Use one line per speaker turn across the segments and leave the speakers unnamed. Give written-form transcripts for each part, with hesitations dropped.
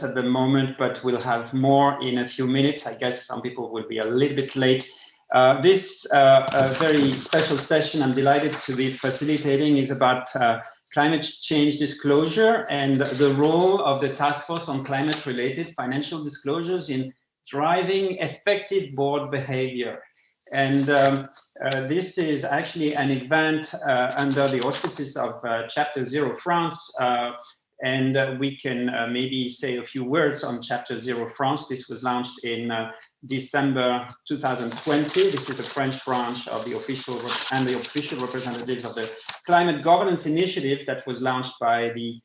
attendance at the moment, but we'll have more in a few minutes. I guess some people will be a little bit late. This very special session I'm delighted to be facilitating is about climate change disclosure and the role of the Task Force on Climate-Related Financial Disclosures in driving effective board behavior. And this is actually an event under the auspices of Chapter Zero France, and we can maybe say a few words on Chapter Zero France. This was launched in December 2020. This is the French branch of the official representatives of the Climate Governance Initiative that was launched by the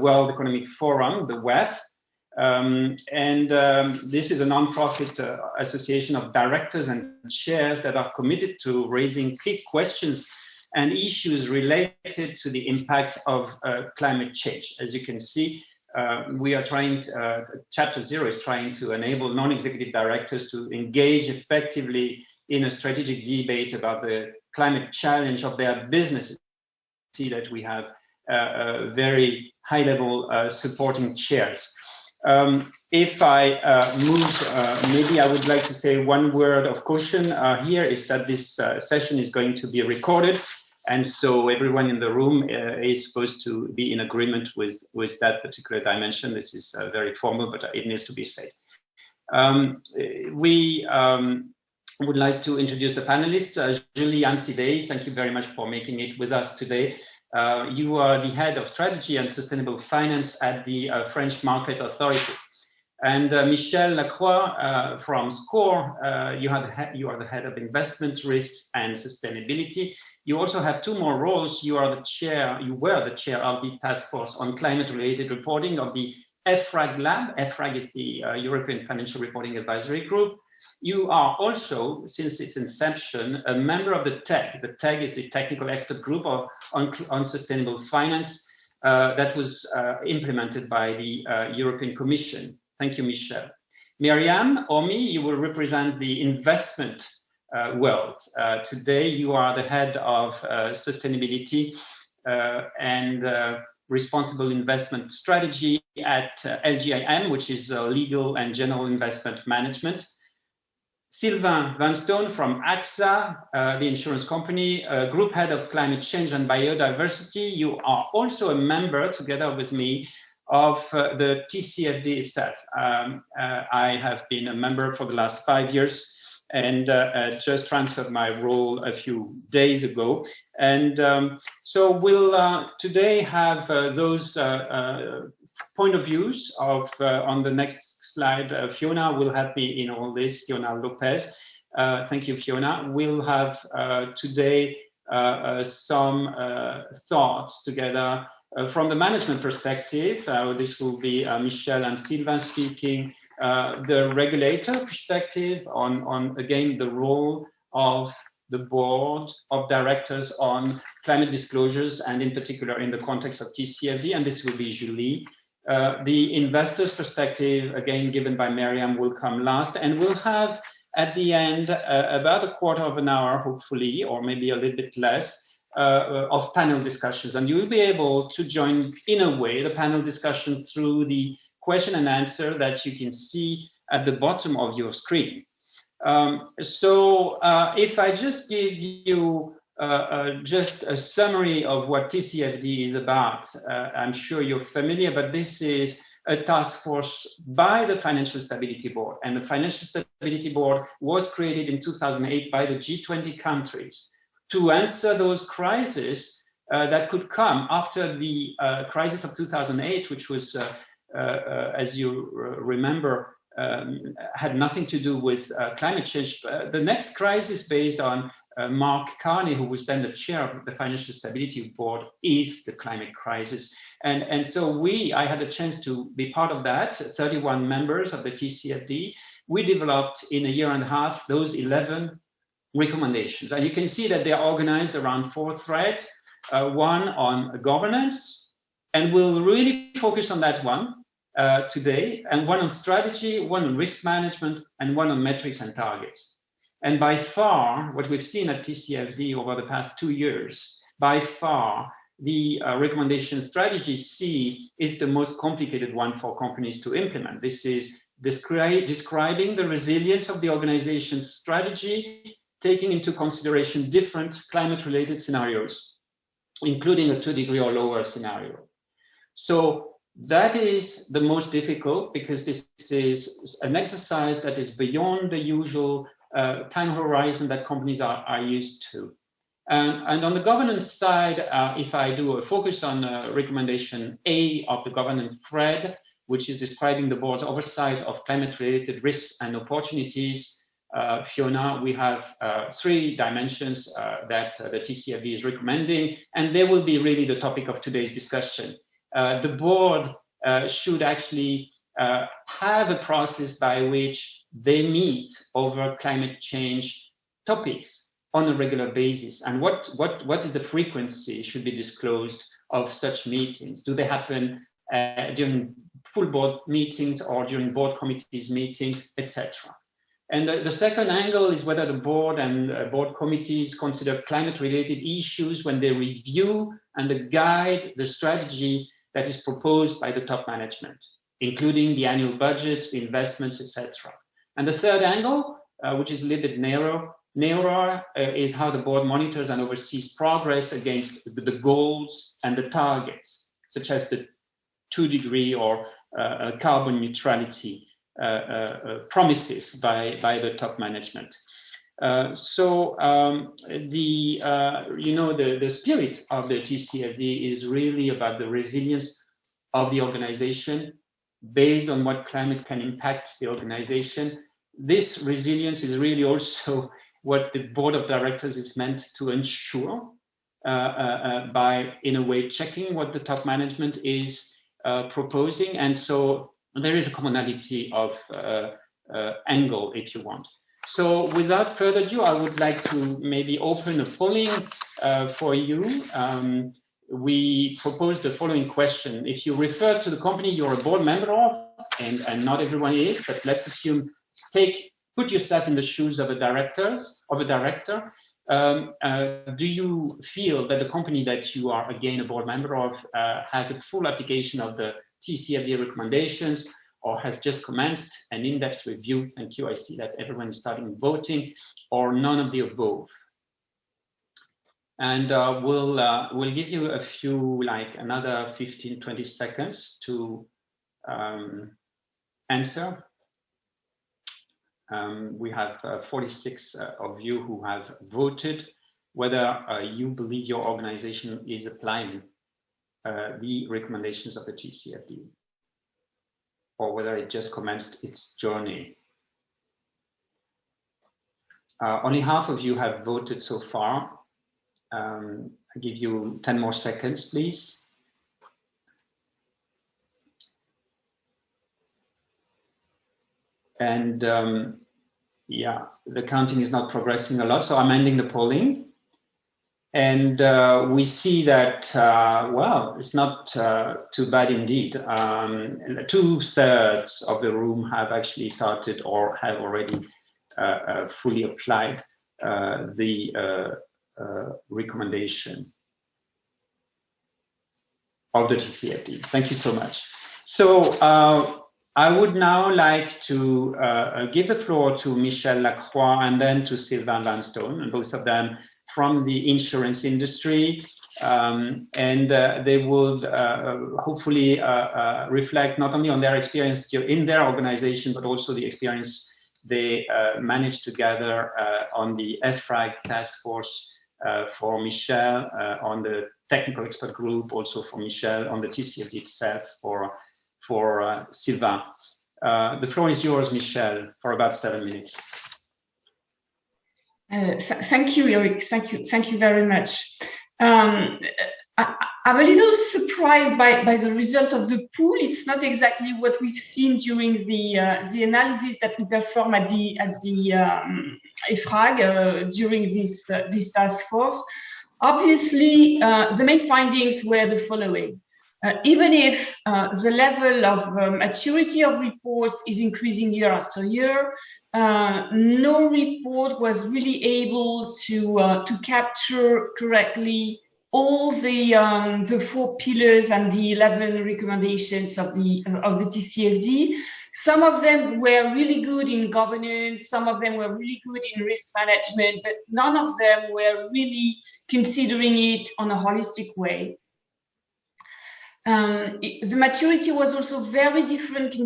World Economic Forum, the WEF. This is a non-profit association of directors and chairs that are committed to raising key questions and issues related to the impact of climate change. As you can see, we are trying to, Chapter Zero is trying to enable non-executive directors to engage effectively in a strategic debate about the climate challenge of their businesses. See that we have very high-level supporting chairs. If I move, maybe I would like to say one word of caution here is that this session is going to be recorded. And so everyone in the room is supposed to be in agreement with that particular dimension. This is very formal, but it needs to be said. We would like to introduce the panelists. Julie Ansidei, thank you very much for making it with us today. You are the head of strategy and sustainable finance at the French Market Authority. And Michel Lacroix from SCORE, you are the head of investment risks and sustainability. You also have two more roles. You were the chair of the Task Force on Climate-Related Reporting of the EFRAG Lab. EFRAG is the European Financial Reporting Advisory Group. You are also, since its inception, a member of the TEG. The TEG is the Technical Expert Group on Sustainable Finance that was implemented by the European Commission. Thank you, Michel. Miriam Omi, you will represent the investment world. Today, you are the head of sustainability and responsible investment strategy at LGIM, which is Legal and General Investment Management. Sylvain Vanstone from AXA, the insurance company, group head of climate change and biodiversity. You are also a member, together with me, of the TCFD itself. I have been a member for the last 5 years and just transferred my role a few days ago. And so we'll today have those point of views of on the next slide. Fiona will help me in all this, Fiona Lopez. Thank you, Fiona. We'll have today some thoughts together from the management perspective. This will be Michel and Sylvain speaking, the regulator perspective on again, the role of the board of directors on climate disclosures, and in particular in the context of TCFD, and this will be Julie. The investors' perspective, again, given by Miriam, will come last, and we'll have at the end about a quarter of an hour, hopefully, or maybe a little bit less, of panel discussions. And you'll be able to join, in a way, the panel discussion through the question and answer that you can see at the bottom of your screen. If I just give you just a summary of what TCFD is about, I'm sure you're familiar, but this is a task force by the Financial Stability Board. And the Financial Stability Board was created in 2008 by the G20 countries to answer those crises that could come after the crisis of 2008, which was, as you remember, had nothing to do with climate change. The next crisis, based on Mark Carney, who was then the chair of the Financial Stability Board, is the climate crisis. And so I had a chance to be part of that, 31 members of the TCFD. We developed in a year and a half those 11 recommendations. And you can see that they are organized around 4 threads, one on governance, and we'll really focus on that one today, and one on strategy, one on risk management, and one on metrics and targets. And by far, what we've seen at TCFD over the past 2 years, by far, the recommendation strategy C is the most complicated one for companies to implement. This is describing the resilience of the organization's strategy, taking into consideration different climate-related scenarios, including a 2-degree or lower scenario. So that is the most difficult, because this is an exercise that is beyond the usual time horizon that companies are used to. And on the governance side, if I do a focus on recommendation A of the governance thread, which is describing the board's oversight of climate-related risks and opportunities, Fiona, we have 3 dimensions that the TCFD is recommending, and they will be really the topic of today's discussion. The board should actually have a process by which they meet over climate change topics on a regular basis, and what is the frequency should be disclosed of such meetings. Do they happen during full board meetings or during board committees meetings, etc. And the second angle is whether the board and board committees consider climate-related issues when they review and guide the strategy that is proposed by the top management, including the annual budgets, the investments, etc. And the third angle, which is a little bit narrower, is how the board monitors and oversees progress against the goals and the targets, such as the 2-degree or carbon neutrality promises by the top management. The spirit of the TCFD is really about the resilience of the organization based on what climate can impact the organization. This resilience is really also what the board of directors is meant to ensure by, in a way, checking what the top management is proposing. And so there is a commonality of angle, if you want. So without further ado, I would like to maybe open a polling for you. We propose the following question. If you refer to the company you're a board member of, and not everyone is, but let's assume, put yourself in the shoes of a director. Do you feel that the company that you are, again, a board member of has a full application of the TCFD recommendations, or has just commenced an in-depth review? Thank you. I see that everyone is starting voting, or none of the above. And we'll give you a few, like another 15, 20 seconds to answer. We have 46 of you who have voted whether you believe your organization is applying the recommendations of the TCFD, or whether it just commenced its journey. Only half of you have voted so far. I'll give you 10 more seconds, please. And yeah, the counting is not progressing a lot, so I'm ending the polling. And we see that, well, it's not too bad indeed. 2/3 of the room have actually started or have already fully applied the recommendation of the TCFD. Thank you so much. So I would now like to give the floor to Michel Lacroix and then to Sylvain Vanstone, and both of them from the insurance industry, and they would hopefully reflect not only on their experience in their organization, but also the experience they managed to gather on the FRAG task force for Michel, on the technical expert group also for Michel, on the TCFD itself for Sylvain. The floor is yours, Michel, for about 7 minutes.
Thank you, Eric. Thank you very much. I'm a little surprised by the result of the poll. It's not exactly what we've seen during the analysis that we performed at the EFRAG during this task force. Obviously, the main findings were the following. Even if the level of maturity of reports is increasing year after year, no report was really able to capture correctly all the 4 pillars and the 11 recommendations of the TCFD. Some of them were really good in governance, some of them were really good in risk management, but none of them were really considering it on a holistic way. The maturity was also very different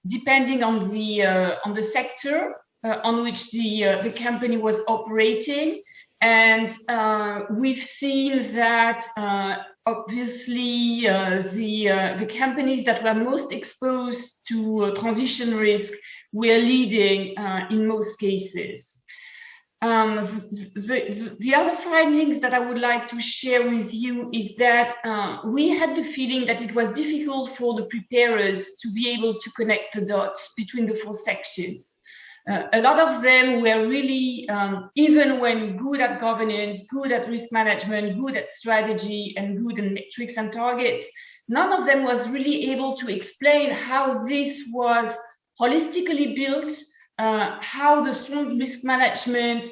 depending on the sector on which the company was operating. And we've seen that obviously the companies that were most exposed to transition risk were leading in most cases. The other findings that I would like to share with you is that we had the feeling that it was difficult for the preparers to be able to connect the dots between the 4 sections. A lot of them were really, even when good at governance, good at risk management, good at strategy, and good at metrics and targets, none of them was really able to explain how this was holistically built, how the strong risk management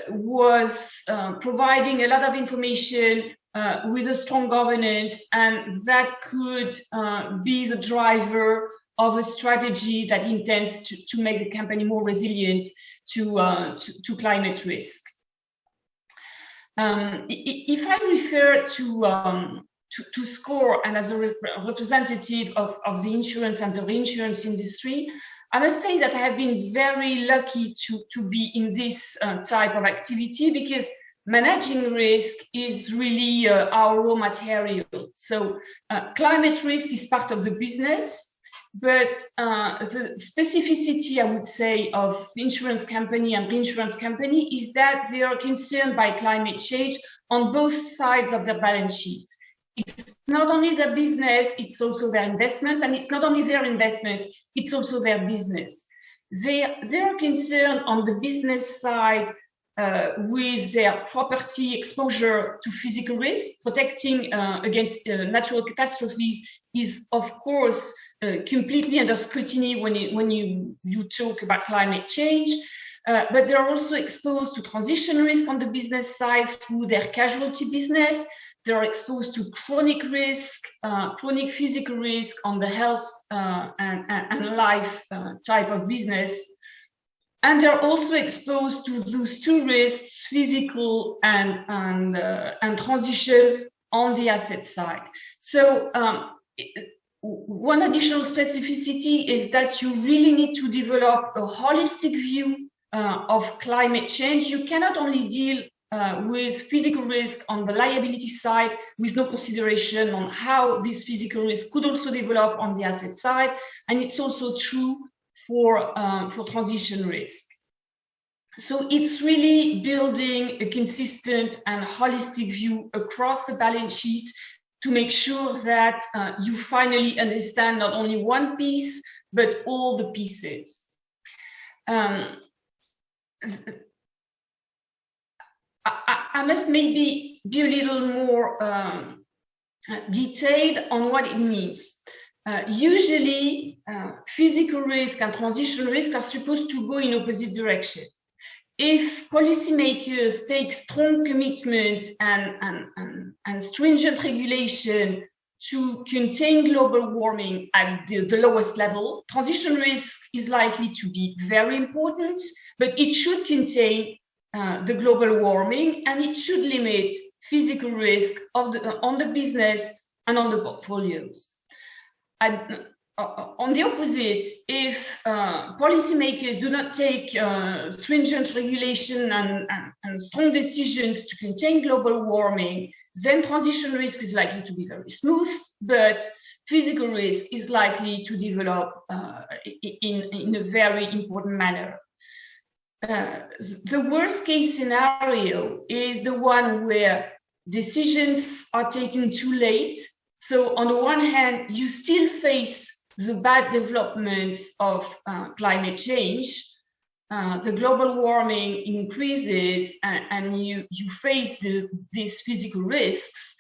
was providing a lot of information with a strong governance, and that could be the driver of a strategy that intends to make the company more resilient to climate risk. If I refer to SCORE and as a representative of the insurance and the reinsurance industry, I must say that I have been very lucky to be in this type of activity, because managing risk is really our raw material. So climate risk is part of the business, but the specificity, I would say, of insurance company and reinsurance company is that they are concerned by climate change on both sides of the balance sheet. It's not only their business, it's also their investments, and it's not only their investment, it's also their business. They are concerned on the business side with their property exposure to physical risk. Protecting against natural catastrophes is, of course, completely under scrutiny when you talk about climate change. But they're also exposed to transition risk on the business side through their casualty business. They're exposed to chronic risk, chronic physical risk on the health and life type of business. And they're also exposed to those 2 risks, physical and transition on the asset side. So one additional specificity is that you really need to develop a holistic view of climate change. You cannot only deal with physical risk on the liability side with no consideration on how this physical risk could also develop on the asset side. And it's also true for transition risk. So it's really building a consistent and holistic view across the balance sheet to make sure that you finally understand not only one piece, but all the pieces. I must maybe be a little more detailed on what it means. Usually, physical risk and transition risk are supposed to go in opposite direction. If policymakers take strong commitment and stringent regulation to contain global warming at the lowest level, transition risk is likely to be very important, but it should contain the global warming, and it should limit physical risk on the business and on the portfolios. And on the opposite, if policymakers do not take stringent regulation and strong decisions to contain global warming, then transition risk is likely to be very smooth, but physical risk is likely to develop in a very important manner. The worst case scenario is the one where decisions are taken too late. So on the one hand, you still face the bad developments of climate change. The global warming increases and you face these physical risks.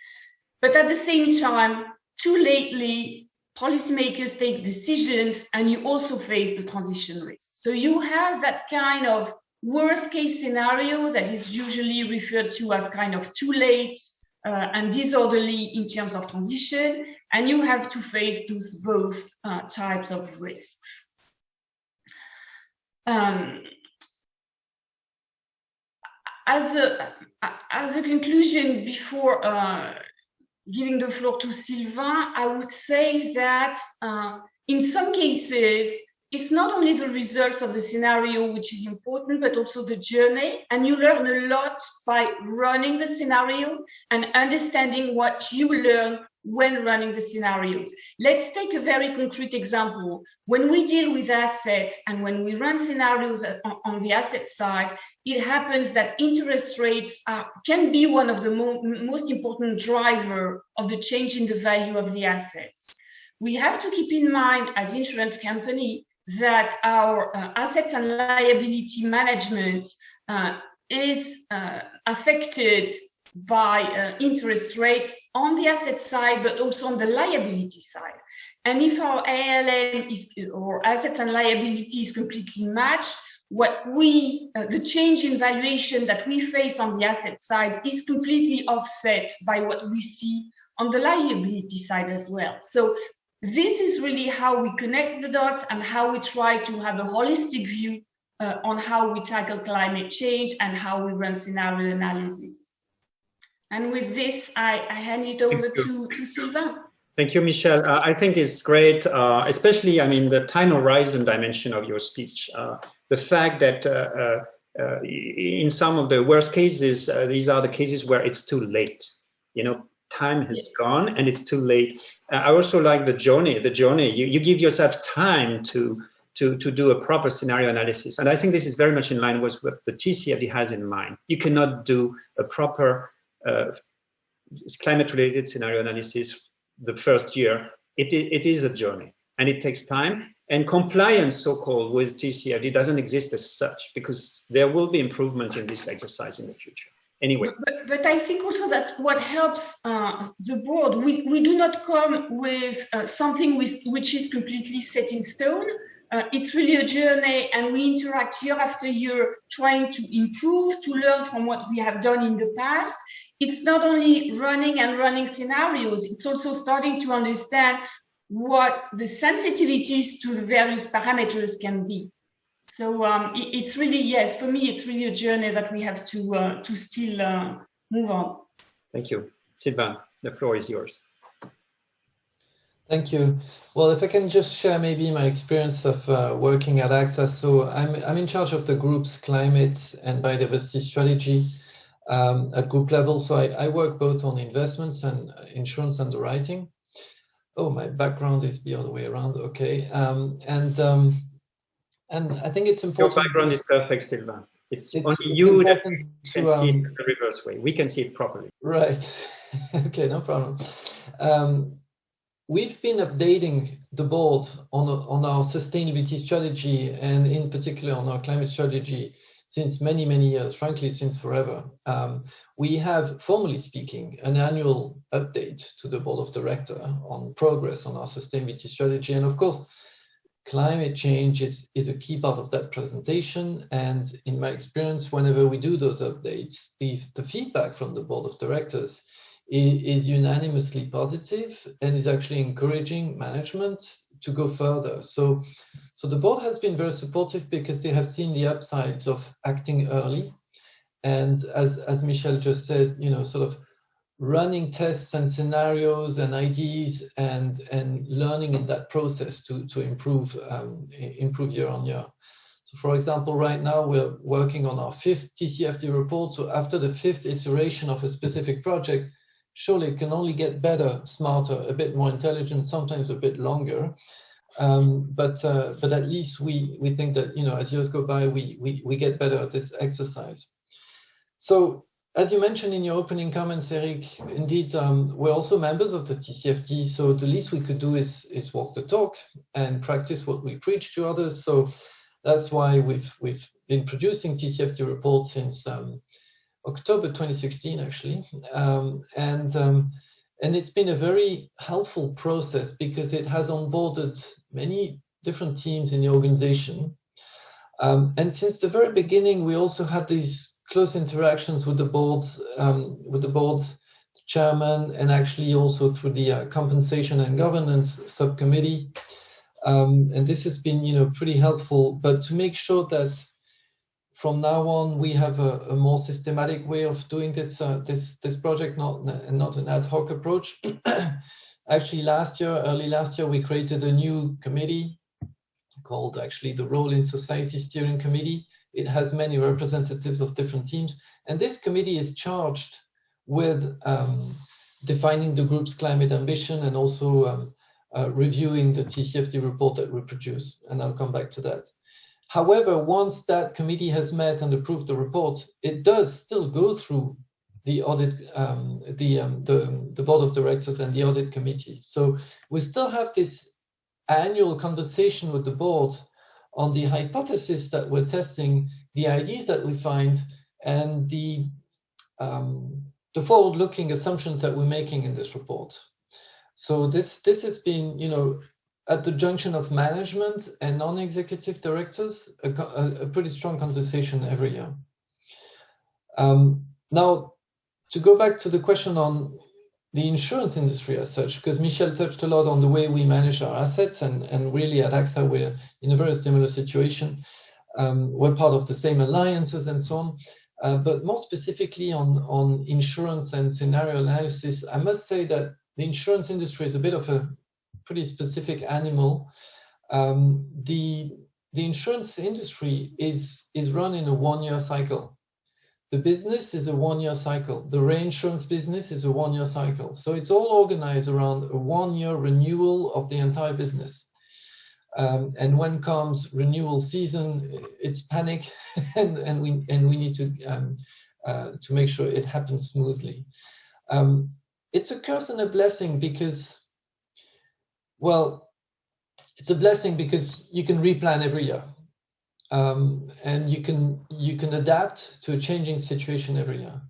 But at the same time, too lately, policymakers take decisions and you also face the transition risk. So you have that kind of worst case scenario that is usually referred to as kind of too late and disorderly in terms of transition, and you have to face those both types of risks. As a conclusion, before giving the floor to Sylvain, I would say that in some cases, it's not only the results of the scenario which is important, but also the journey. And you learn a lot by running the scenario and understanding what you learn when running the scenarios. Let's take a very concrete example. When we deal with assets and when we run scenarios on the asset side, it happens that interest rates can be one of the most important driver of the change in the value of the assets. We have to keep in mind as insurance company that our assets and liability management is affected by interest rates on the asset side, but also on the liability side. And if our ALM or assets and liability is completely matched, the change in valuation that we face on the asset side is completely offset by what we see on the liability side as well. So this is really how we connect the dots and how we try to have a holistic view on how we tackle climate change and how we run scenario analysis. And with this, I hand it over to Sylvain.
Thank you, Michelle. I think it's great, especially, I mean, the time horizon dimension of your speech. The fact that in some of the worst cases, these are the cases where it's too late. You know, time has gone and it's too late. I also like the journey. You give yourself time to do a proper scenario analysis. And I think this is very much in line with what the TCFD has in mind. You cannot do a proper climate-related scenario analysis the first year. It is a journey and it takes time. And compliance, so-called, with TCFD doesn't exist as such, because there will be improvement in this exercise in the future. Anyway.
But I think also that what helps the board, we do not come with something which is completely set in stone. It's really a journey, and we interact year after year, trying to improve, to learn from what we have done in the past. It's not only running scenarios, it's also starting to understand what the sensitivities to the various parameters can be. So it's really, yes, for me, it's really a journey that we have to still move on.
Thank you. Sylvain, the floor is yours.
Thank you. Well, if I can just share maybe my experience of working at AXA. So I'm in charge of the group's climate and biodiversity strategy at group level. So I work both on investments and insurance underwriting. Oh, my background is the other way around. Okay. And I think it's important.
Your background is perfect, Sylvain. It's only you that can see it the reverse way. We can see it properly.
Right. Okay, no problem. We've been updating the board on our sustainability strategy, and in particular on our climate strategy, since many, many years, frankly, since forever. We have, formally speaking, an annual update to the board of directors on progress on our sustainability strategy. And of course, climate change is a key part of that presentation. And in my experience, whenever we do those updates, the feedback from the board of directors is unanimously positive and is actually encouraging management to go further. So the board has been very supportive because they have seen the upsides of acting early. And as Michelle just said, you know, sort of running tests and scenarios and ideas and learning in that process to improve year on year. So for example, right now we're working on our 5th TCFD report. So after the 5th iteration of a specific project, surely it can only get better, smarter, a bit more intelligent, sometimes a bit longer. But at least we think that, you know, as years go by, we get better at this exercise. So as you mentioned in your opening comments, Eric, indeed, we're also members of the TCFD. So the least we could do is walk the talk and practice what we preach to others. So that's why we've been producing TCFD reports since October 2016, actually. And it's been a very helpful process because it has onboarded many different teams in the organization. And since the very beginning, we also had these close interactions with the board's chairman, and actually also through the compensation and governance subcommittee. And this has been, pretty helpful. But to make sure that from now on we have a more systematic way of doing this project, not an ad hoc approach. Actually, early last year, we created a new committee called actually the Role in Society Steering Committee. It has many representatives of different teams, and this committee is charged with defining the group's climate ambition and also reviewing the TCFD report that we produce, and I'll come back to that. However, once that committee has met and approved the report, it does still go through the audit, the board of directors and the audit committee. So we still have this annual conversation with the board on the hypothesis that we're testing, the ideas that we find, and the forward-looking assumptions that we're making in this report. So this has been, at the junction of management and non-executive directors, a pretty strong conversation every year. Now, to go back to the question on the insurance industry as such, because Michel touched a lot on the way we manage our assets, and really at AXA we're in a very similar situation. We're part of the same alliances and so on. But more specifically on insurance and scenario analysis, I must say that the insurance industry is a bit of a pretty specific animal. The insurance industry is run in a one-year cycle. The business is a one-year cycle. The reinsurance business is a one-year cycle. So it's all organized around a one-year renewal of the entire business. And when comes renewal season, it's panic, and we need to make sure it happens smoothly. It's a curse and a blessing because, well, it's a blessing because you can replan every year, and you can adapt to a changing situation every year.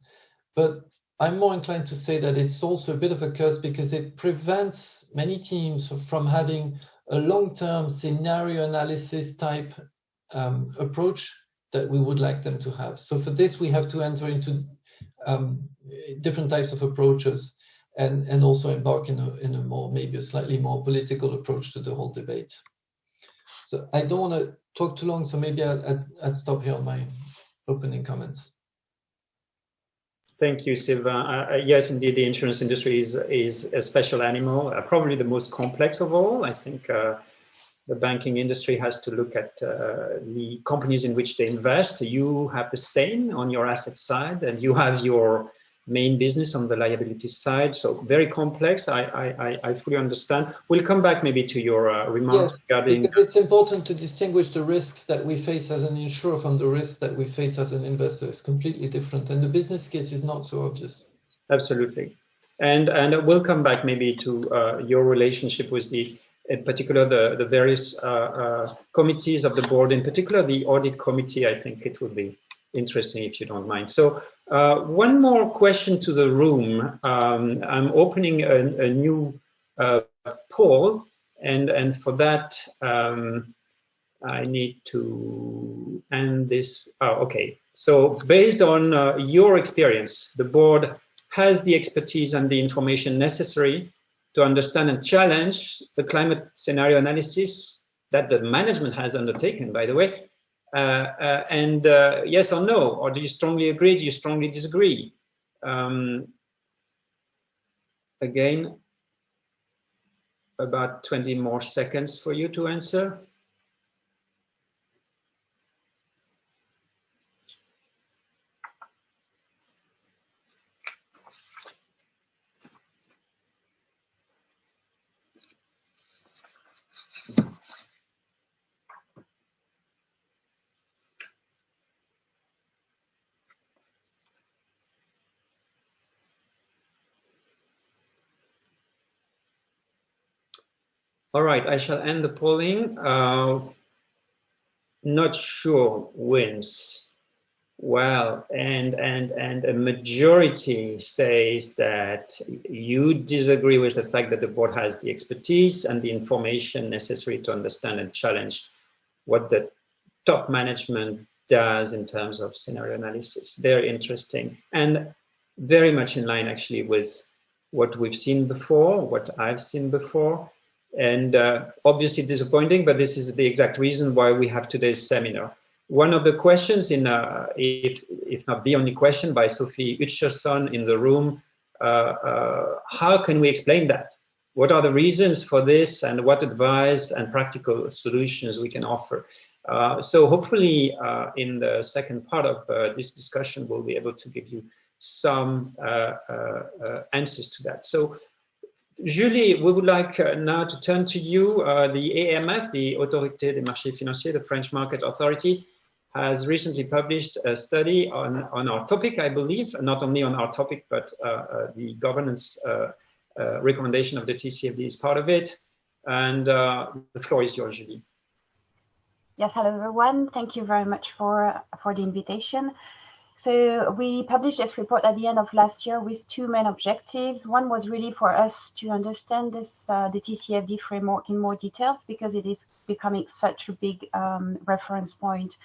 But I'm more inclined to say that it's also a bit of a curse because it prevents many teams from having a long-term scenario analysis type approach that we would like them to have. So for this, we have to enter into different types of approaches, and also embark in a more, maybe a slightly more political approach to the whole debate. So I don't want to talk too long, so maybe I'd stop here on my opening comments.
Thank you, Sylvain. Yes, indeed, the insurance industry is a special animal, probably the most complex of all. I think the banking industry has to look at the companies in which they invest. You have the same on your asset side, and you have your main business on the liability side. So very complex. I fully understand. We'll come back maybe to your remarks regarding.
Because it's important to distinguish the risks that we face as an insurer from the risks that we face as an investor. It's completely different, and the business case is not so obvious.
Absolutely, and we'll come back maybe to your relationship with the, in particular, the various committees of the board, in particular the audit committee. I think it would be interesting if you don't mind. So one more question to the room. I'm opening a new poll, and for that I need to end this. Oh, okay. So based on your experience, the board has the expertise and the information necessary to understand and challenge the climate scenario analysis that the management has undertaken, by the way. And yes or no, or do you strongly agree, do you strongly disagree? Again, about 20 more seconds for you to answer. All right, I shall end the polling. Not sure wins. Well, and a majority says that you disagree with the fact that the board has the expertise and the information necessary to understand and challenge what the top management does in terms of scenario analysis. Very interesting and very much in line actually with what we've seen before, what I've seen before, and obviously disappointing, but this is the exact reason why we have today's seminar. One of the questions, if not the only question, by Sophie Utcherson in the room, how can we explain that? What are the reasons for this, and what advice and practical solutions we can offer? So hopefully in the second part of this discussion, we'll be able to give you some answers to that. So Julie, we would like now to turn to you. The AMF, the Autorité des marchés financiers, the French Market Authority, has recently published a study on our topic, I believe, not only on our topic, but the governance recommendation of the TCFD is part of it. And the floor is yours, Julie.
Yes, hello everyone. Thank you very much for the invitation. So we published this report at the end of last year with two main objectives. One was really for us to understand this the TCFD framework in more details, because it is becoming such a big reference point,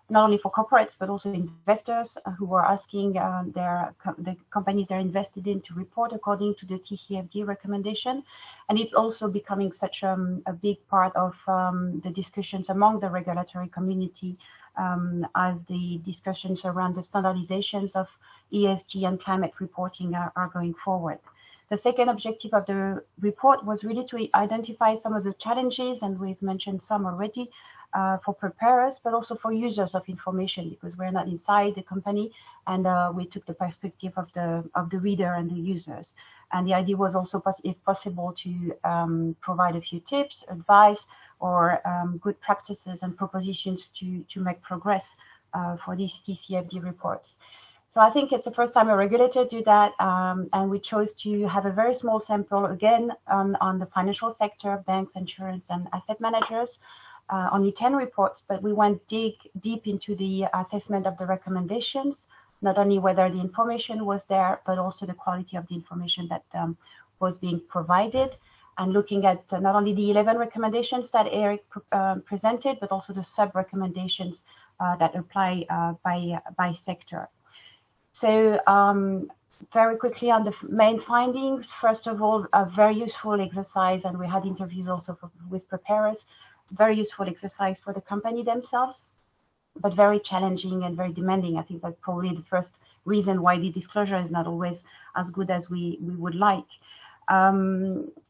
not only for corporates, but also investors who are asking the companies they're invested in to report according to the TCFD recommendation. And it's also becoming such a big part of the discussions among the regulatory community as the discussions around the standardizations of ESG and climate reporting are going forward. The second objective of the report was really to identify some of the challenges, and we've mentioned some already, for preparers, but also for users of information, because we're not inside the company, and we took the perspective of the reader and the users. And the idea was also, if possible, to provide a few tips, advice, or good practices and propositions to make progress for these TCFD reports. So I think it's the first time a regulator did that, and we chose to have a very small sample, again, on the financial sector, banks, insurance, and asset managers. Only 10 reports, but we went deep into the assessment of the recommendations, not only whether the information was there, but also the quality of the information that was being provided, and looking at not only the 11 recommendations that Eric presented, but also the sub-recommendations that apply by sector. So very quickly on the main findings, first of all, a very useful exercise, and we had interviews also with preparers, very useful exercise for the company themselves, but very challenging and very demanding. I think that's probably the first reason why the disclosure is not always as good as we would like.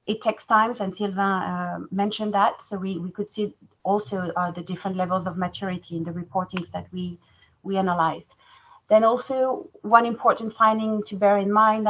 It takes time, and Sylvain mentioned that, so we could see also the different levels of maturity in the reportings that we analyzed. Then also one important finding to bear in mind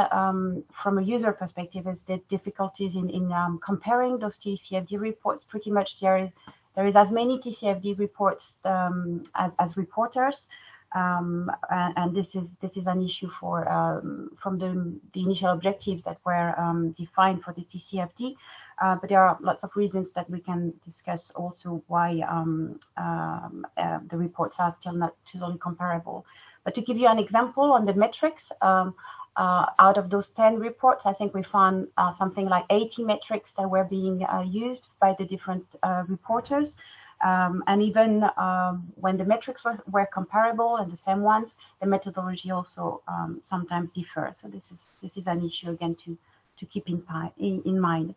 from a user perspective is the difficulties in comparing those TCFD reports. Pretty much there is as many TCFD reports as reporters, and this is an issue from the initial objectives that were defined for the TCFD. But there are lots of reasons that we can discuss also why the reports are still not totally comparable. But to give you an example on the metrics, out of those 10 reports, I think we found something like 80 metrics that were being used by the different reporters. And even when the metrics were comparable and the same ones, the methodology also sometimes differ. So this is an issue again to keep in mind.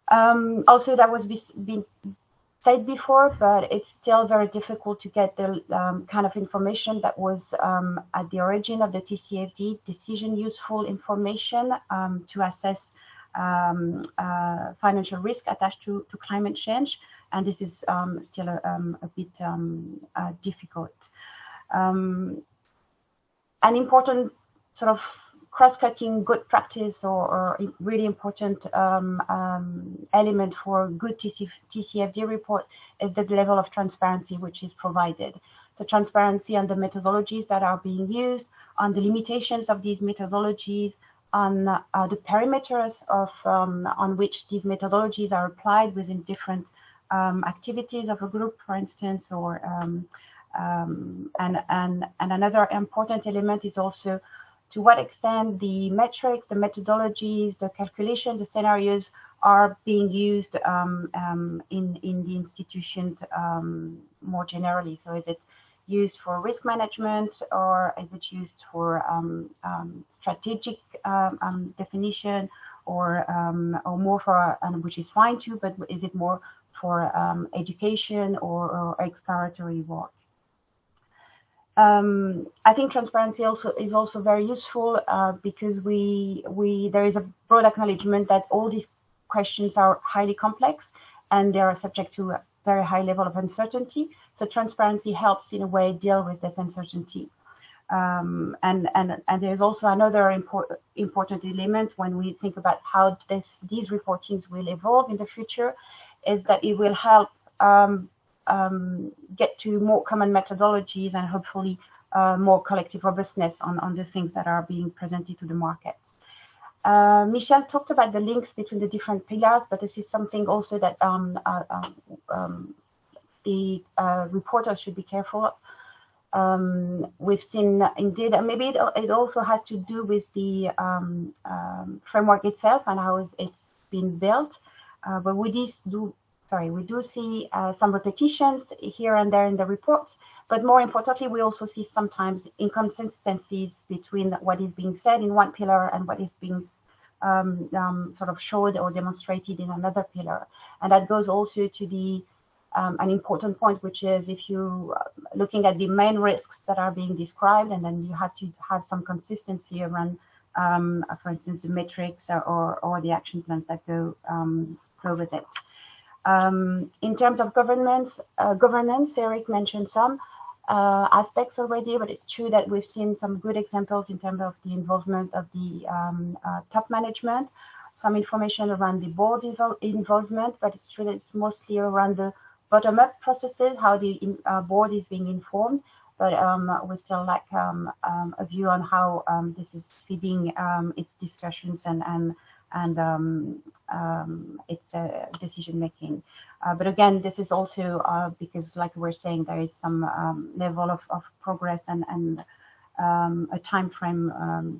Also, that was being said before, but it's still very difficult to get the kind of information that was at the origin of the TCFD, decision useful information to assess financial risk attached to climate change, and this is still a bit difficult. An important sort of cross-cutting good practice or really important element for good TCFD report is the level of transparency which is provided. So transparency on the methodologies that are being used, on the limitations of these methodologies, on the perimeters of on which these methodologies are applied within different activities of a group, for instance, or and another important element is also to what extent the metrics, the methodologies, the calculations, the scenarios are being used in the institution more generally. So is it used for risk management, or is it used for strategic definition, or more for, which is fine too, but is it more for education or exploratory work? I think transparency is also very useful because there is a broad acknowledgement that all these questions are highly complex and they are subject to a very high level of uncertainty. So transparency helps in a way deal with this uncertainty. And there's also another important element when we think about how these reportings will evolve in the future, is that it will help get to more common methodologies and hopefully more collective robustness on the things that are being presented to the market. Michel talked about the links between the different pillars, but this is something also that the reporters should be careful of. We've seen indeed, and maybe it also has to do with the framework itself and how it's been built, but we do see some repetitions here and there in the report, but more importantly, we also see sometimes inconsistencies between what is being said in one pillar and what is being sort of showed or demonstrated in another pillar. And that goes also to the an important point, which is if you looking at the main risks that are being described, and then you have to have some consistency around, for instance, the metrics or the action plans that go with it. In terms of governance, Eric mentioned some aspects already, but it's true that we've seen some good examples in terms of the involvement of the top management, some information around the board involvement, but it's true that it's mostly around the bottom-up processes, how the board is being informed, but we still lack a view on how this is feeding its discussions and its decision making. But again, this is also because, like we're saying, there is some level of progress and a time frame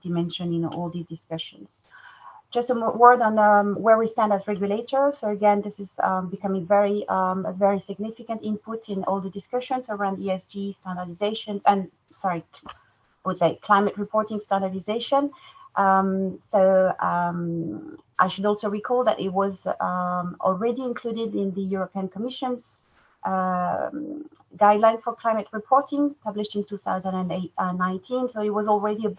dimension in all these discussions. Just a word on where we stand as regulators. So again, this is becoming a very significant input in all the discussions around ESG standardization and, I would say climate reporting standardization. I should also recall that it was already included in the European Commission's guidelines for climate reporting, published in 2019. So it was already a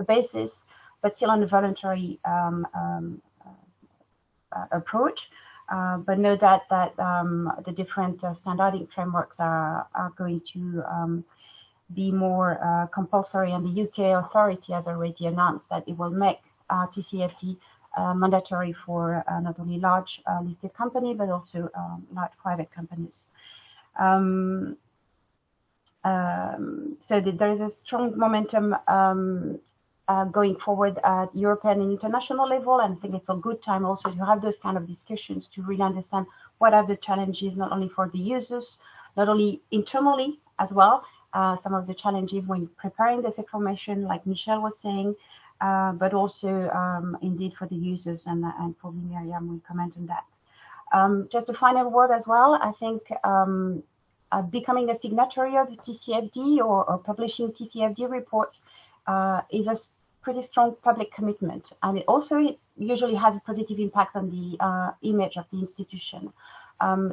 basis, but still on a voluntary approach. But know that the different standarding frameworks are going to be more compulsory, and the UK authority has already announced that it will make TCFD mandatory for not only large listed companies but also large private companies. So there is a strong momentum going forward at European and international level, and I think it's a good time also to have those kind of discussions to really understand what are the challenges, not only for the users, not only internally as well, some of the challenges when preparing this information, like Michel was saying, but also indeed for the users, and probably Miriam will comment on that. Just a final word as well, I think becoming a signatory of the TCFD or publishing TCFD reports is a pretty strong public commitment, and it also usually has a positive impact on the image of the institution.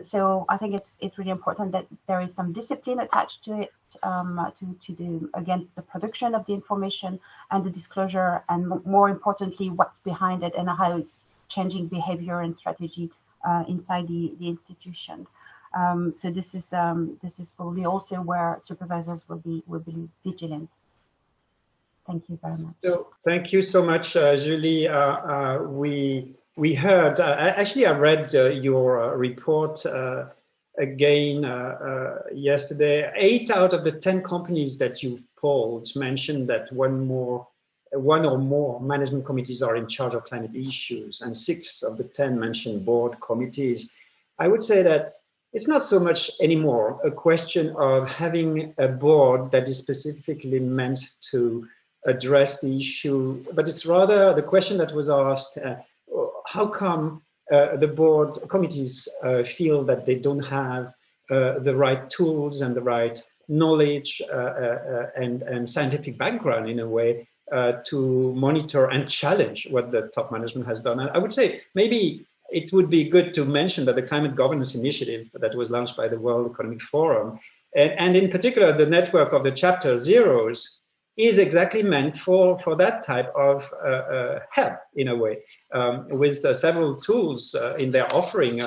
So I think it's really important that there is some discipline attached to it, to the production of the information and the disclosure, and more importantly, what's behind it and how it's changing behavior and strategy inside the institution. So this is probably also where supervisors will be vigilant. Thank you very much. So
thank you so much, Julie. We heard, actually I read your report again yesterday. 8 out of the 10 companies that you polled mentioned that one or more management committees are in charge of climate issues, and 6 of the 10 mentioned board committees. I would say that it's not so much anymore a question of having a board that is specifically meant to address the issue, but it's rather the question that was asked, how come the board committees feel that they don't have the right tools and the right knowledge and scientific background in a way to monitor and challenge what the top management has done. And I would say maybe it would be good to mention that the Climate Governance Initiative that was launched by the World Economic Forum, and in particular the network of the Chapter Zeros, is exactly meant for that type of help in a way, with several tools in their offering.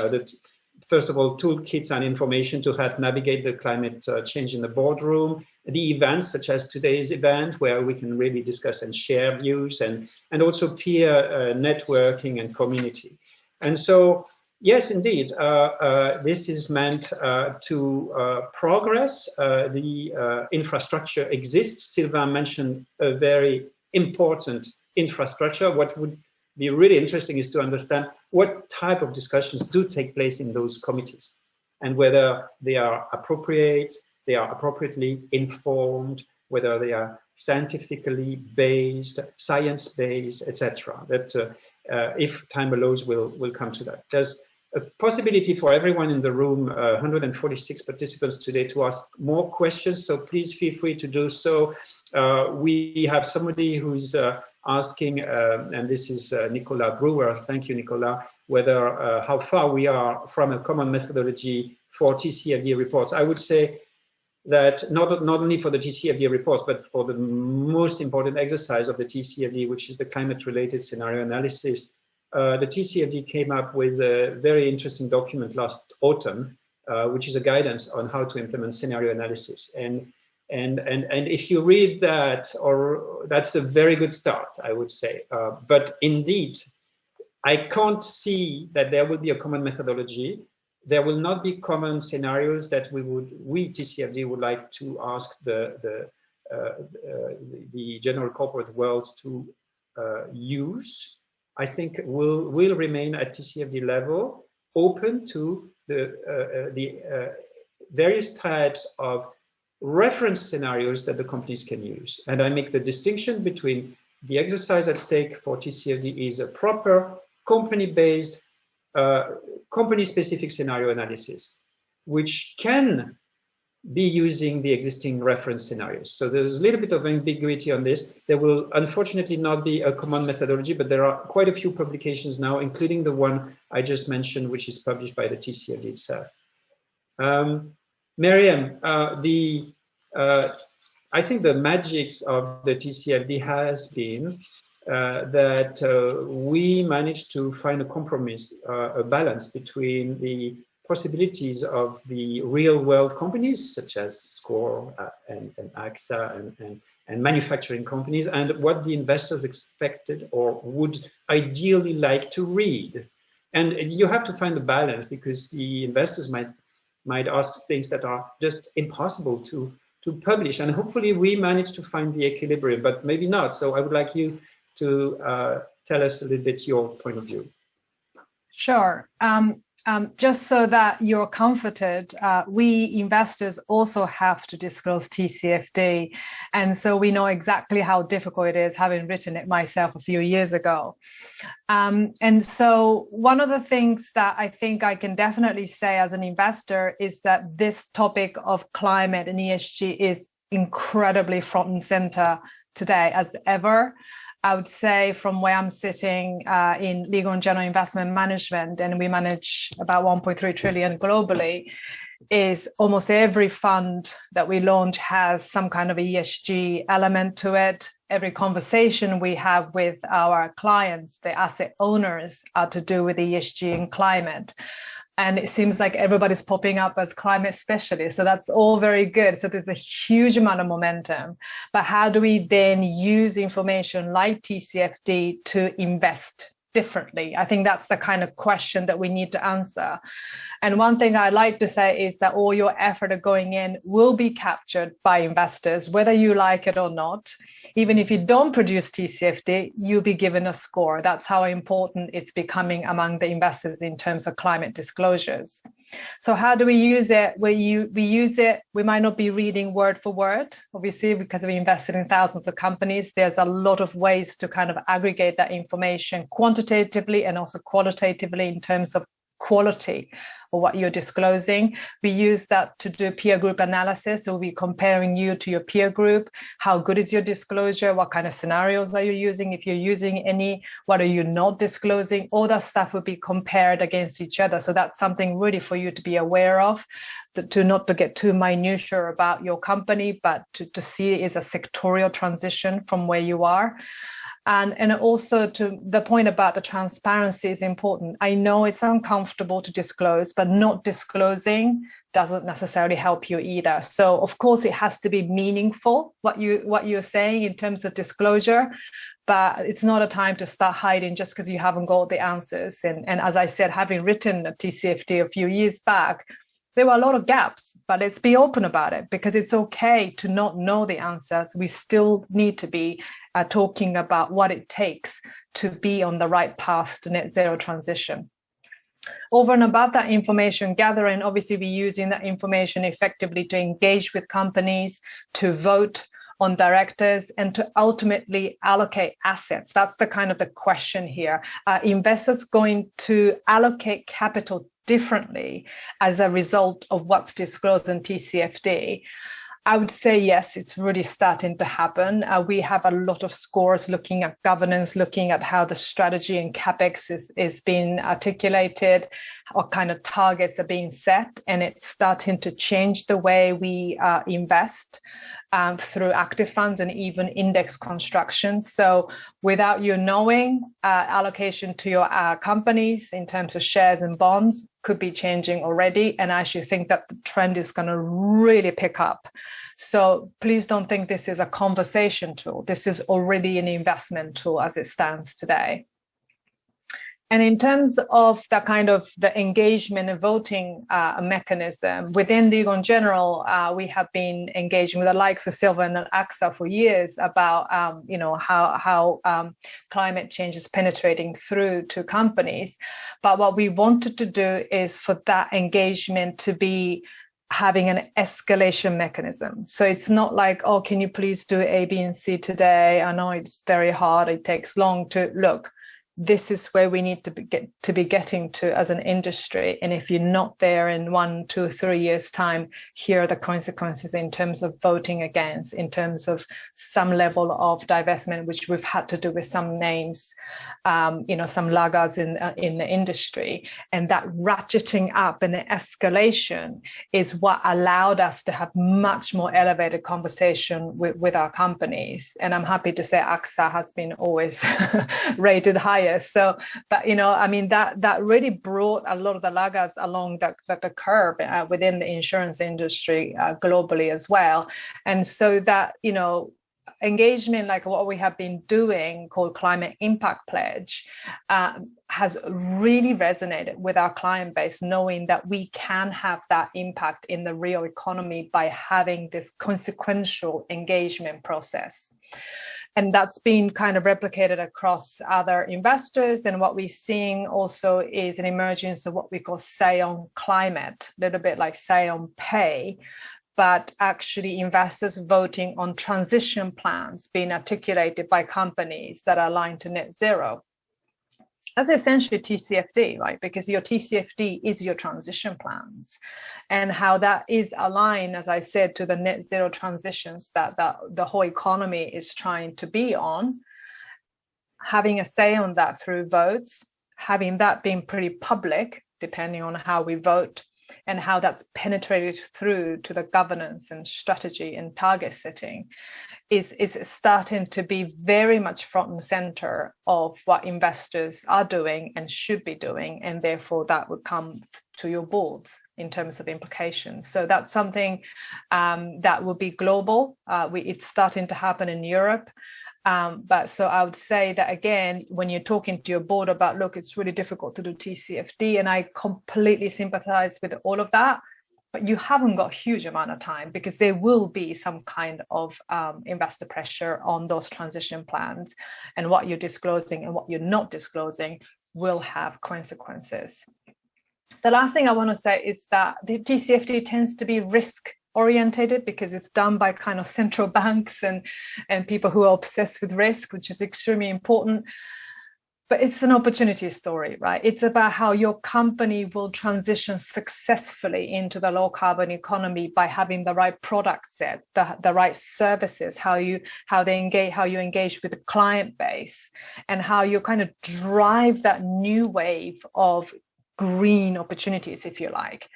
First of all, toolkits and information to help navigate the climate change in the boardroom, the events such as today's event where we can really discuss and share views, and also peer networking and community. And so, yes, indeed, this is meant to progress. The infrastructure exists. Sylvain mentioned a very important infrastructure. What would be really interesting is to understand what type of discussions do take place in those committees and whether they are appropriate, they are appropriately informed, whether they are scientifically based, science-based, etc. That if time allows, we'll come to that. There's a possibility for everyone in the room, 146 participants today, to ask more questions, so please feel free to do so. We have somebody who's asking, and this is Nicolas Brewer, thank you, Nicolas, whether how far we are from a common methodology for TCFD reports. I would say that not only for the TCFD reports, but for the most important exercise of the TCFD, which is the climate-related scenario analysis, the TCFD came up with a very interesting document last autumn, which is a guidance on how to implement scenario analysis. And if you read that, or that's a very good start, I would say. But indeed, I can't see that there will be a common methodology. There will not be common scenarios that we TCFD would like to ask the general corporate world to use. I think will remain at TCFD level open to the various types of reference scenarios that the companies can use. And I make the distinction between the exercise at stake for TCFD is a proper company-based, company-specific scenario analysis, which can be using the existing reference scenarios. So there's a little bit of ambiguity on this. There will unfortunately not be a common methodology, but there are quite a few publications now, including the one I just mentioned, which is published by the TCFD itself. Miriam, I think the magic of the TCFD has been that we managed to find a compromise, a balance between the possibilities of the real world companies such as SCORE and AXA and manufacturing companies, and what the investors expected or would ideally like to read. And you have to find the balance, because the investors might ask things that are just impossible to publish, and hopefully we managed to find the equilibrium, but maybe not. So I would like you to tell us a little bit your point of view.
Sure. Just so that you're comforted, we investors also have to disclose TCFD. And so we know exactly how difficult it is, having written it myself a few years ago. And so one of the things that I think I can definitely say as an investor is that this topic of climate and ESG is incredibly front and center today as ever. I would say from where I'm sitting in legal and general investment management, and we manage about 1.3 trillion globally, is almost every fund that we launch has some kind of ESG element to it. Every conversation we have with our clients, the asset owners, are to do with ESG and climate. And it seems like everybody's popping up as climate specialists. So that's all very good. So there's a huge amount of momentum. But how do we then use information like TCFD to invest differently? I think that's the kind of question that we need to answer. And one thing I like to say is that all your effort going in will be captured by investors, whether you like it or not. Even if you don't produce TCFD, you'll be given a score. That's how important it's becoming among the investors in terms of climate disclosures. So how do we use it? We use it, we might not be reading word for word, obviously, because we invested in thousands of companies. There's a lot of ways to kind of aggregate that information quantitatively and also qualitatively in terms of quality of what you're disclosing. We use that to do peer group analysis. So we're comparing you to your peer group. How good is your disclosure? What kind of scenarios are you using? If you're using any, what are you not disclosing? All that stuff will be compared against each other. So that's something really for you to be aware of, to not to get too minutiae about your company, but to see it as a sectorial transition from where you are. And also to the point about the transparency is important. I know it's uncomfortable to disclose, but not disclosing doesn't necessarily help you either. So of course it has to be meaningful, what you're saying in terms of disclosure, but it's not a time to start hiding just because you haven't got the answers. And as I said, having written a TCFD a few years back, there were a lot of gaps, but let's be open about it, because it's okay to not know the answers. We still need to be talking about what it takes to be on the right path to net zero transition. Over and above that information gathering, obviously we're using that information effectively to engage with companies, to vote on directors, and to ultimately allocate assets. That's the kind of the question here. Are investors going to allocate capital differently as a result of what's disclosed in TCFD? I would say yes, it's really starting to happen. We have a lot of scores looking at governance, looking at how the strategy and CapEx is being articulated, what kind of targets are being set, and it's starting to change the way we invest through active funds and even index construction. So without you knowing, allocation to your companies in terms of shares and bonds could be changing already. And I actually think that the trend is going to really pick up. So please don't think this is a conversation tool. This is already an investment tool as it stands today. And in terms of the kind of the engagement and voting mechanism within Legal in General, we have been engaging with the likes of Silva and AXA for years about how climate change is penetrating through to companies. But what we wanted to do is for that engagement to be having an escalation mechanism. So it's not like, oh, can you please do A, B, and C today? I know it's very hard. It takes long to look. This is where we need to be getting to as an industry. And if you're not there in 1, 2, 3 years' time, here are the consequences in terms of voting against, in terms of some level of divestment, which we've had to do with some names, some laggards in the industry. And that ratcheting up and the escalation is what allowed us to have much more elevated conversation with our companies. And I'm happy to say AXA has been always rated high. So, but that really brought a lot of the laggards along the curve within the insurance industry globally as well. And so that, engagement like what we have been doing called Climate Impact Pledge has really resonated with our client base, knowing that we can have that impact in the real economy by having this consequential engagement process. And that's been kind of replicated across other investors. And what we're seeing also is an emergence of what we call say on climate, a little bit like say on pay, but actually investors voting on transition plans being articulated by companies that are aligned to net zero. That's essentially TCFD, right? Because your TCFD is your transition plans, and how that is aligned, as I said, to the net zero transitions that the whole economy is trying to be on. Having a say on that through votes, having that being pretty public, depending on how we vote, and how that's penetrated through to the governance and strategy and target setting is starting to be very much front and center of what investors are doing and should be doing. And therefore that would come to your boards in terms of implications. So that's something that will be global. It's starting to happen in Europe. But so I would say that, again, when you're talking to your board about, look, it's really difficult to do TCFD, and I completely sympathize with all of that, but you haven't got a huge amount of time, because there will be some kind of investor pressure on those transition plans, and what you're disclosing and what you're not disclosing will have consequences. The last thing I want to say is that the TCFD tends to be risk orientated because it's done by kind of central banks and people who are obsessed with risk, which is extremely important. But it's an opportunity story, right? It's about how your company will transition successfully into the low carbon economy by having the right product set, the right services, how you engage with the client base, and how you kind of drive that new wave of green opportunities, if you like.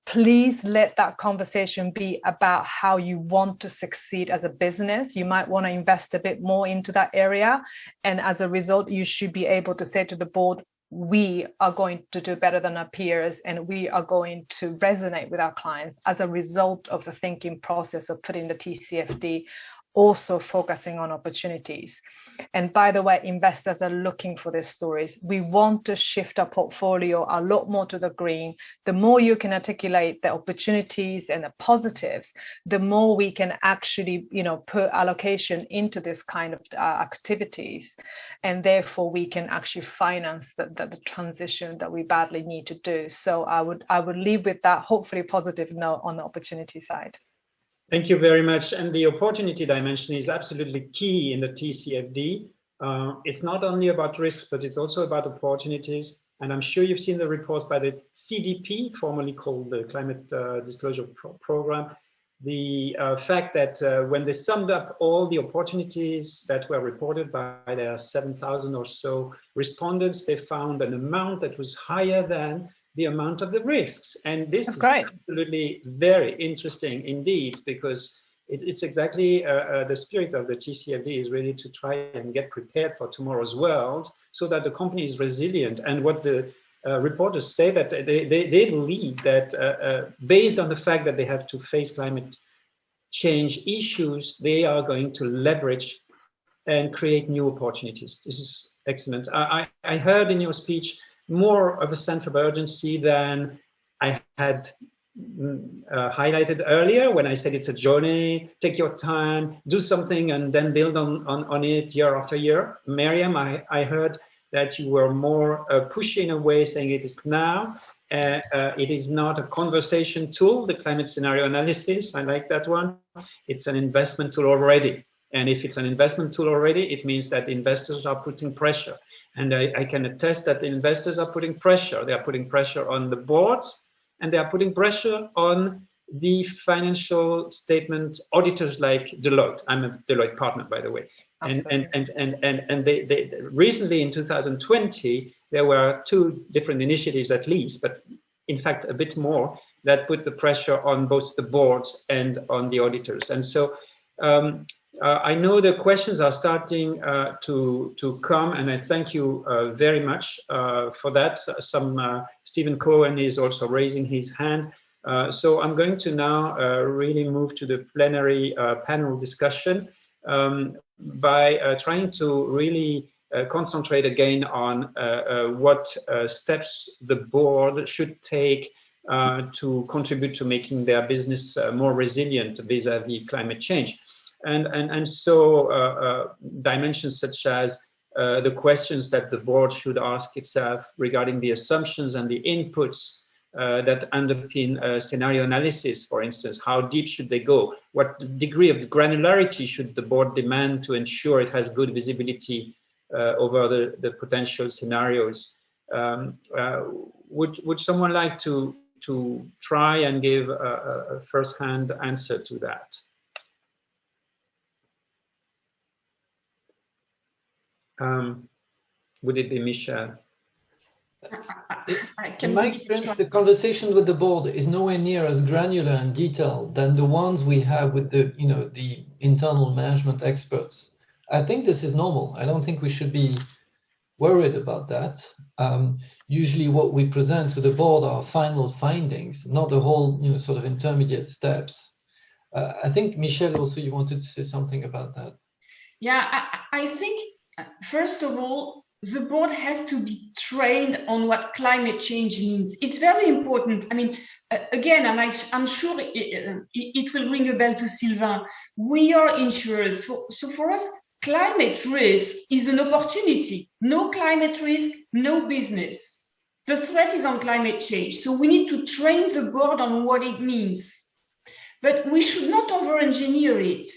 Please let that conversation be about how you want to succeed as a business. You might want to invest a bit more into that area. And as a result, you should be able to say to the board, we are going to do better than our peers, and we are going to resonate with our clients as a result of the thinking process of putting the TCFD, also focusing on opportunities. And by the way, investors are looking for these stories. We want to shift our portfolio a lot more to the green. The more you can articulate the opportunities and the positives, the more we can actually, put allocation into this kind of activities. And therefore we can actually finance the transition that we badly need to do. So I would leave with that hopefully positive note on the opportunity side.
Thank you very much. And the opportunity dimension is absolutely key in the TCFD. It's not only about risks, but it's also about opportunities. And I'm sure you've seen the reports by the CDP, formerly called the Climate Disclosure Program. The fact that when they summed up all the opportunities that were reported by their 7,000 or so respondents, they found an amount that was higher than the amount of the risks. And this is absolutely very interesting indeed, because it's exactly the spirit of the TCFD is really to try and get prepared for tomorrow's world so that the company is resilient. And what the reporters say that they believe that based on the fact that they have to face climate change issues, they are going to leverage and create new opportunities. This is excellent. I heard in your speech more of a sense of urgency than I had highlighted earlier when I said it's a journey, take your time, do something and then build on it year after year. Miriam, I heard that you were more pushing away, saying it is now. It is not a conversation tool, the climate scenario analysis. I like that one. It's an investment tool already. And if it's an investment tool already, it means that investors are putting pressure. And I can attest that the investors are putting pressure. They are putting pressure on the boards, and they are putting pressure on the financial statement auditors like Deloitte. I'm a Deloitte partner, by the way. And they recently in 2020, there were 2 different initiatives at least, but in fact a bit more, that put the pressure on both the boards and on the auditors. And so I know the questions are starting to come, and I thank you very much for that. Stephen Cohen is also raising his hand. So I'm going to now really move to the plenary panel discussion by trying to really concentrate again on what steps the board should take to contribute to making their business more resilient vis-a-vis climate change. And so dimensions such as the questions that the board should ask itself regarding the assumptions and the inputs that underpin scenario analysis, for instance. How deep should they go? What degree of granularity should the board demand to ensure it has good visibility over the potential scenarios? Would someone like to try and give a first-hand answer to that? Would it be Michel?
In my experience, the conversation with the board is nowhere near as granular and detailed than the ones we have with the internal management experts. I think this is normal. I don't think we should be worried about that. Usually what we present to the board are final findings, not the whole sort of intermediate steps. I think, Michel, also you wanted to say something about that.
Yeah, I think, first of all, the board has to be trained on what climate change means. It's very important. I mean, again, and I'm sure it will ring a bell to Sylvain. We are insurers. So for us, climate risk is an opportunity. No climate risk, no business. the threat is on climate change. So we need to train the board on what it means. But we should not over-engineer it.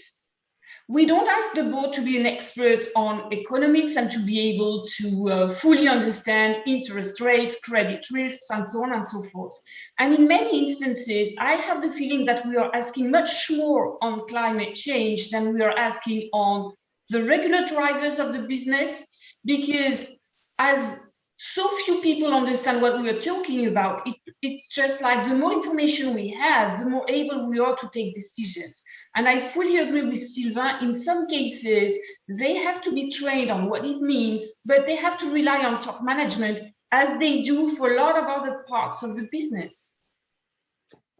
We don't ask the board to be an expert on economics and to be able to fully understand interest rates, credit risks, and so on and so forth. And in many instances, I have the feeling that we are asking much more on climate change than we are asking on the regular drivers of the business, because as so few people understand what we are talking about, it's just like the more information we have, the more able we are to take decisions. And I fully agree with Sylvain. In some cases, they have to be trained on what it means, but they have to rely on top management, as they do for a lot of other parts of the business.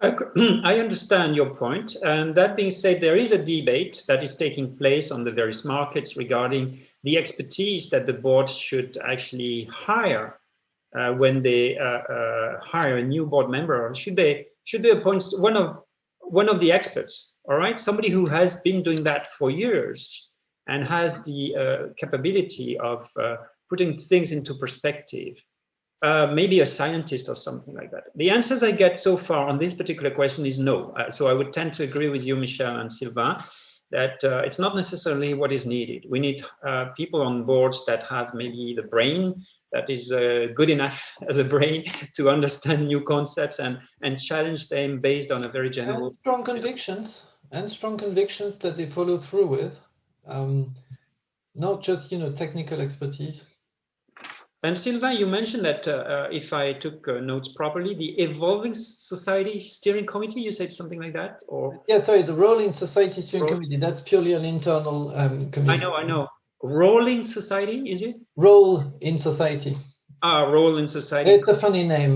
I understand your point. And that being said, there is a debate that is taking place on the various markets regarding the expertise that the board should actually hire when they hire a new board member. Should they appoint one of the experts? All right, somebody who has been doing that for years and has the capability of putting things into perspective. Maybe a scientist or something like that. The answers I get so far on this particular question is no. So I would tend to agree with you, Michel and Sylvain, that it's not necessarily what is needed. We need people on boards that have maybe the brain that is good enough as a brain to understand new concepts and challenge them based on a very general...
And strong convictions that they follow through with, not just, technical expertise.
And Sylvain, you mentioned that if I took notes properly, the Evolving Society Steering Committee, you said something like that? Or
yeah, sorry, the Rolling Society Steering Committee, that's purely an internal committee.
I know. Rolling Society, is it?
Role in Society.
Role in Society.
It's a funny name.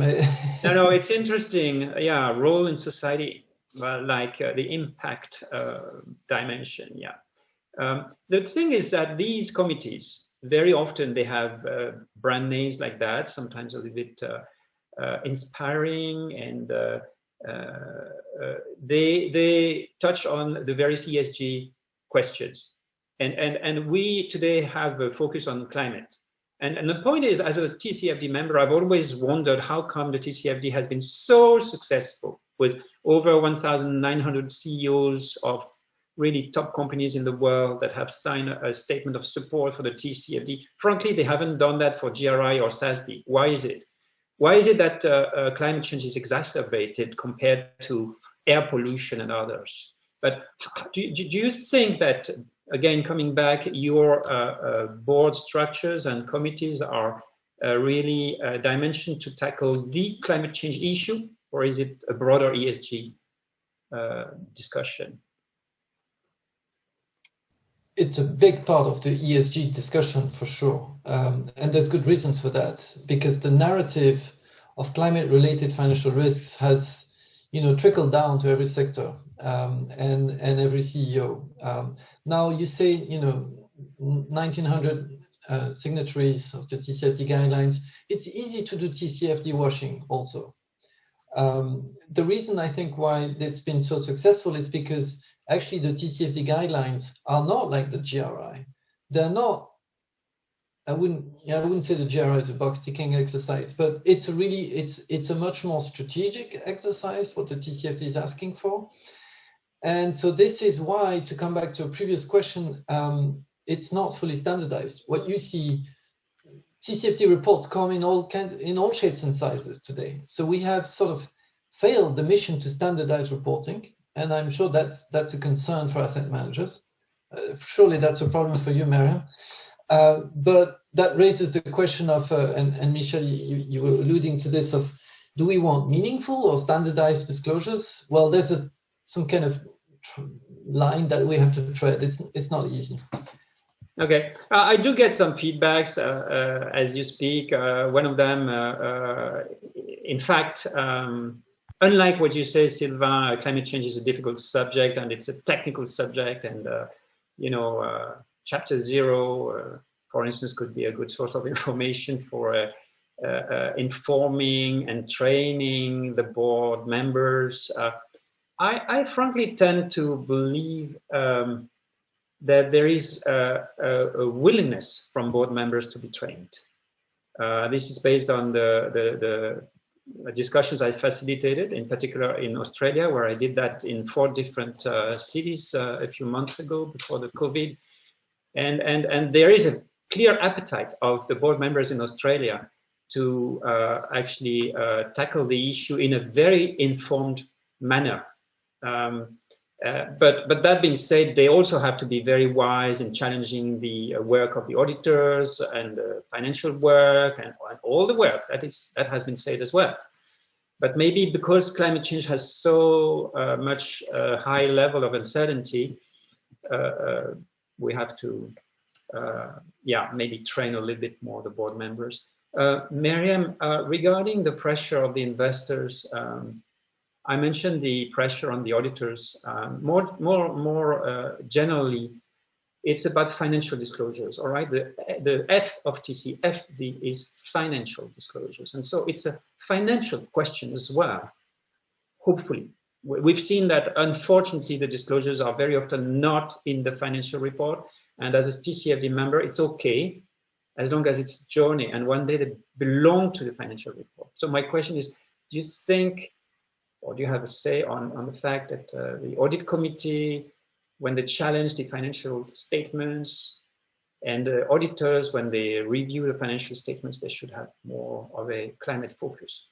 No, it's interesting. Yeah, Role in Society, like the impact dimension, yeah. The thing is that these committees, very often they have brand names like that, sometimes a little bit inspiring, and they touch on the various ESG questions. And we today have a focus on climate. And the point is, as a TCFD member, I've always wondered how come the TCFD has been so successful with over 1,900 CEOs of really top companies in the world that have signed a statement of support for the TCFD. Frankly, they haven't done that for GRI or SASB. Why is it? Why is it that climate change is exacerbated compared to air pollution and others? But do you think that, again, coming back, your board structures and committees are really dimensioned to tackle the climate change issue, or is it a broader ESG discussion?
It's a big part of the ESG discussion for sure. And there's good reasons for that, because the narrative of climate-related financial risks has, trickled down to every sector and every CEO. Now you say, 1,900 signatories of the TCFD guidelines. It's easy to do TCFD washing also. The reason I think why it's been so successful is because actually the TCFD guidelines are not like the GRI. They're not, I wouldn't say the GRI is a box ticking exercise, but it's a much more strategic exercise what the TCFD is asking for. And so this is why, to come back to a previous question, it's not fully standardized. What you see, TCFD reports come in all shapes and sizes today. So we have sort of failed the mission to standardize reporting. And I'm sure that's a concern for asset managers. Surely that's a problem for you, Mariam. But that raises the question of, and Michel, you were alluding to this, of do we want meaningful or standardized disclosures? Well, there's some kind of line that we have to tread. It's not easy.
Okay, I do get some feedbacks as you speak. One of them, in fact, unlike what you say, Sylvain, climate change is a difficult subject and it's a technical subject, and chapter 0, for instance, could be a good source of information for informing and training the board members. I frankly tend to believe that there is a willingness from board members to be trained. This is based on the discussions I facilitated, in particular in Australia, where I did that in 4 different cities a few months ago before the COVID. And there is a clear appetite of the board members in Australia to actually tackle the issue in a very informed manner. But that being said, they also have to be very wise in challenging the work of the auditors and the financial work and all the work that has been said as well. But maybe because climate change has so much high level of uncertainty, we have to, maybe train a little bit more the board members. Miriam, regarding the pressure of the investors, I mentioned the pressure on the auditors. More generally, it's about financial disclosures. All right, the F of TCFD is financial disclosures, and so it's a financial question as well. Hopefully, we've seen that unfortunately the disclosures are very often not in the financial report, and as a TCFD member, it's okay as long as it's a journey, and one day they belong to the financial report. So my question is, do you think, or do you have a say on the fact that the audit committee, when they challenge the financial statements, and the auditors, when they review the financial statements, they should have more of a climate focus?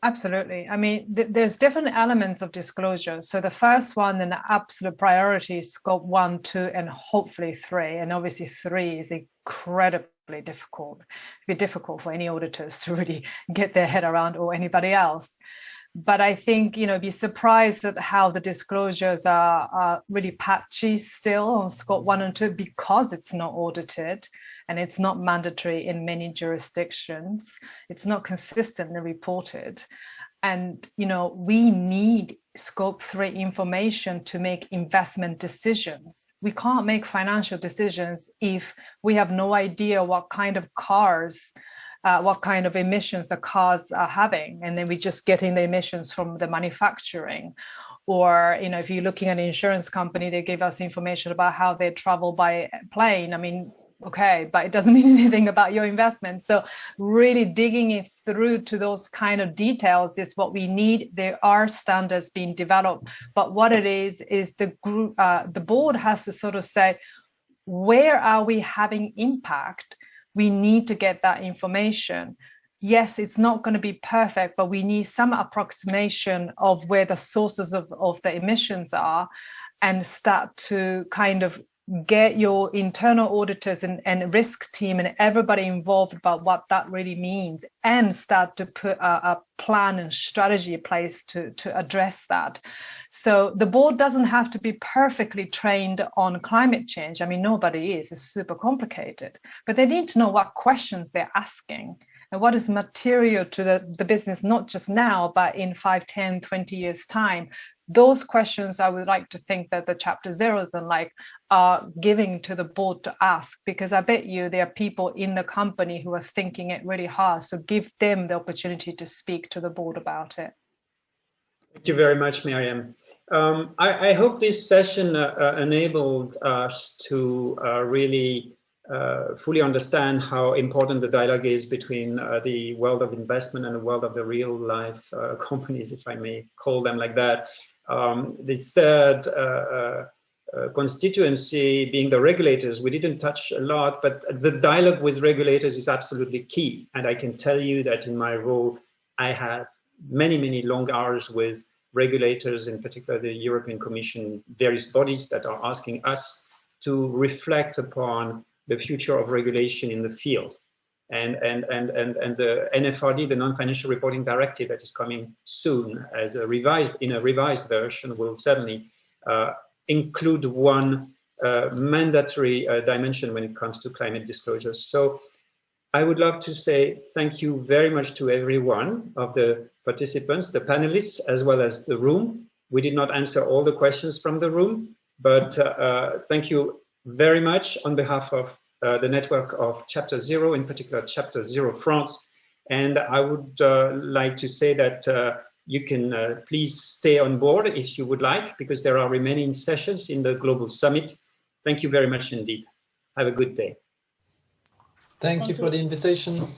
Absolutely. I mean, there's different elements of disclosure. So the first one, and the absolute priority, is scope 1, 2, and hopefully 3. And obviously 3 is incredibly difficult. It'd be difficult for any auditors to really get their head around, or anybody else. But I think, be surprised at how the disclosures are really patchy still on scope 1 and 2, because it's not audited and it's not mandatory in many jurisdictions. It's not consistently reported. And, we need scope 3 information to make investment decisions. We can't make financial decisions if we have no idea what kind of cars, what kind of emissions the cars are having, and then we're just getting the emissions from the manufacturing. Or, if you're looking at an insurance company, they give us information about how they travel by plane. I mean, okay, but it doesn't mean anything about your investment. So really digging it through to those kind of details is what we need. There are standards being developed, but what it is the group, the board has to sort of say, where are we having impact? We need to get that information. Yes, it's not going to be perfect, but we need some approximation of where the sources of the emissions are, and start to kind of get your internal auditors and risk team and everybody involved about what that really means, and start to put a plan and strategy in place to address that. So the board doesn't have to be perfectly trained on climate change. I mean, nobody is. It's super complicated. But they need to know what questions they're asking and what is material to the business, not just now, but in 5, 10, 20 years' time. Those questions I would like to think that the chapter zeros and are giving to the board to ask, because I bet you there are people in the company who are thinking it really hard. So give them the opportunity to speak to the board about it.
Thank you very much, Miriam. I hope this session enabled us to really fully understand how important the dialogue is between the world of investment and the world of the real life companies, if I may call them like that. The third constituency being the regulators, we didn't touch a lot, but the dialogue with regulators is absolutely key. And I can tell you that in my role, I have many long hours with regulators, in particular the European Commission, various bodies that are asking us to reflect upon the future of regulation in the field. And the NFRD, the Non-Financial Reporting Directive, that is coming soon as a revised version, will certainly include one mandatory dimension when it comes to climate disclosures. So I would love to say thank you very much to every one of the participants, the panelists, as well as the room. We did not answer all the questions from the room, but thank you very much on behalf of the network of Chapter Zero, in particular Chapter Zero France. And I would like to say that you can please stay on board if you would like, because there are remaining sessions in the Global Summit. Thank you very much indeed. Have a good day.
Thank you for the invitation.